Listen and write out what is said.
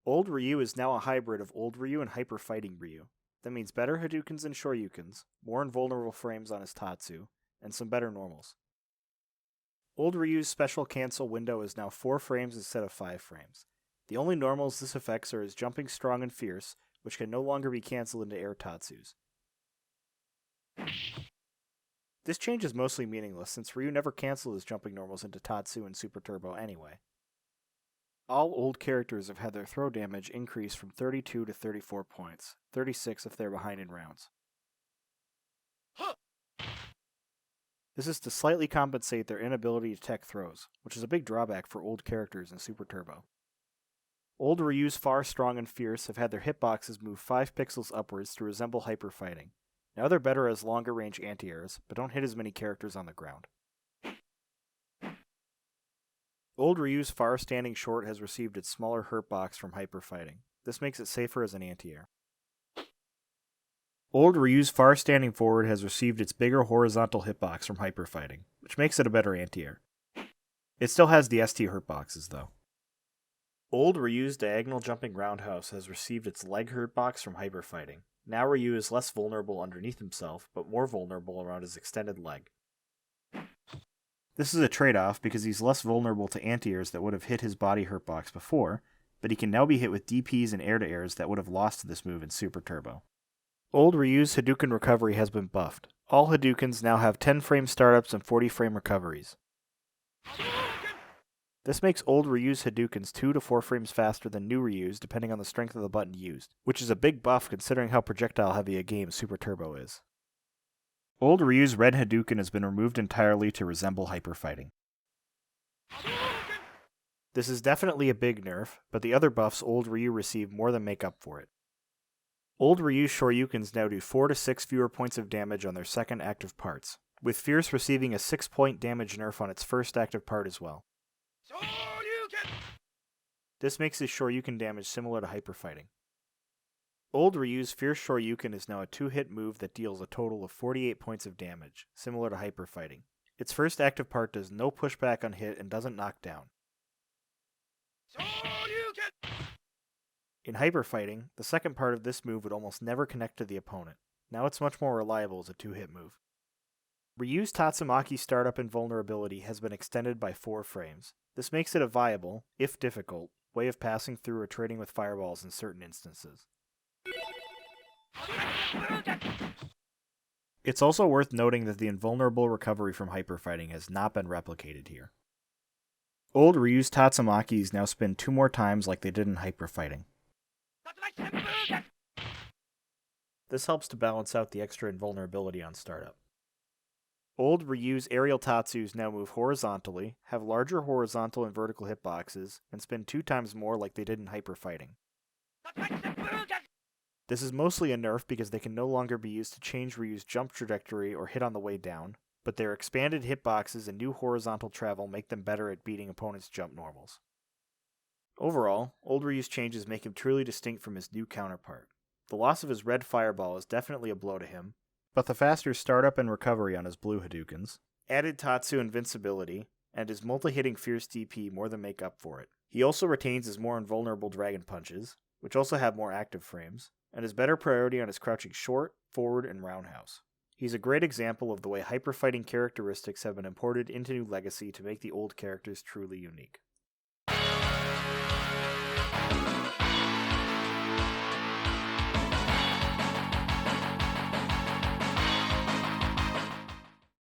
Old Ryu is now a hybrid of Old Ryu and Hyper Fighting Ryu. That means better Hadoukens and Shoryukens, more invulnerable frames on his Tatsu, and some better normals. Old Ryu's special cancel window is now 4 frames instead of 5 frames. The only normals this affects are his jumping strong and fierce, which can no longer be cancelled into air Tatsus. This change is mostly meaningless since Ryu never canceled his jumping normals into Tatsu and Super Turbo anyway. All old characters have had their throw damage increase from 32 to 34 points, 36 if they're behind in rounds. This is to slightly compensate their inability to tech throws, which is a big drawback for old characters in Super Turbo. Old Ryu's Far Strong and Fierce have had their hitboxes move 5 pixels upwards to resemble hyper fighting. Now they're better as longer range anti-airs, but don't hit as many characters on the ground. Old Ryu's Far Standing Short has received its smaller hurt box from hyper fighting. This makes it safer as an anti-air. Old Ryu's Far Standing Forward has received its bigger horizontal hitbox from hyper fighting, which makes it a better anti-air. It still has the ST hurt boxes though. Old Ryu's Diagonal Jumping Roundhouse has received its leg hurt box from hyper fighting. Now Ryu is less vulnerable underneath himself, but more vulnerable around his extended leg. This is a trade-off because he's less vulnerable to anti-airs that would have hit his body hurt box before, but he can now be hit with DPs and air-to-airs that would have lost to this move in Super Turbo. Old Ryu's Hadouken recovery has been buffed. All Hadoukens now have 10-frame startups and 40-frame recoveries. This makes old Ryu's Hadoukens 2 to 4 frames faster than new Ryu's depending on the strength of the button used, which is a big buff considering how projectile heavy a game Super Turbo is. Old Ryu's Red Hadouken has been removed entirely to resemble hyper fighting. This is definitely a big nerf, but the other buffs old Ryu received more than make up for it. Old Ryu's Shoryukens now do 4 to 6 fewer points of damage on their second active parts, with Fierce receiving a 6-point damage nerf on its first active part as well. This makes his Shoryuken damage similar to hyper fighting. Old Ryu's Fierce Shoryuken is now a 2-hit move that deals a total of 48 points of damage, similar to hyper fighting. Its first active part does no pushback on hit and doesn't knock down. In hyper fighting, the second part of this move would almost never connect to the opponent. Now it's much more reliable as a 2-hit move. Ryu's Tatsumaki startup invulnerability has been extended by 4 frames. This makes it a viable, if difficult, way of passing through or trading with fireballs in certain instances. It's also worth noting that the invulnerable recovery from hyper fighting has not been replicated here. Old Ryu's Tatsumakis now spin 2 more times like they did in hyper fighting. This helps to balance out the extra invulnerability on startup. Old Ryu's aerial Tatsus now move horizontally, have larger horizontal and vertical hitboxes, and spin 2 times more like they did in hyper fighting. This is mostly a nerf because they can no longer be used to change Ryu's jump trajectory or hit on the way down, but their expanded hitboxes and new horizontal travel make them better at beating opponents' jump normals. Overall, Old Ryu's changes make him truly distinct from his new counterpart. The loss of his red fireball is definitely a blow to him, but the faster startup and recovery on his blue Hadoukens, added Tatsu invincibility, and his multi-hitting fierce DP more than make up for it. He also retains his more invulnerable dragon punches, which also have more active frames, and his better priority on his crouching short, forward, and roundhouse. He's a great example of the way hyper-fighting characteristics have been imported into New Legacy to make the old characters truly unique.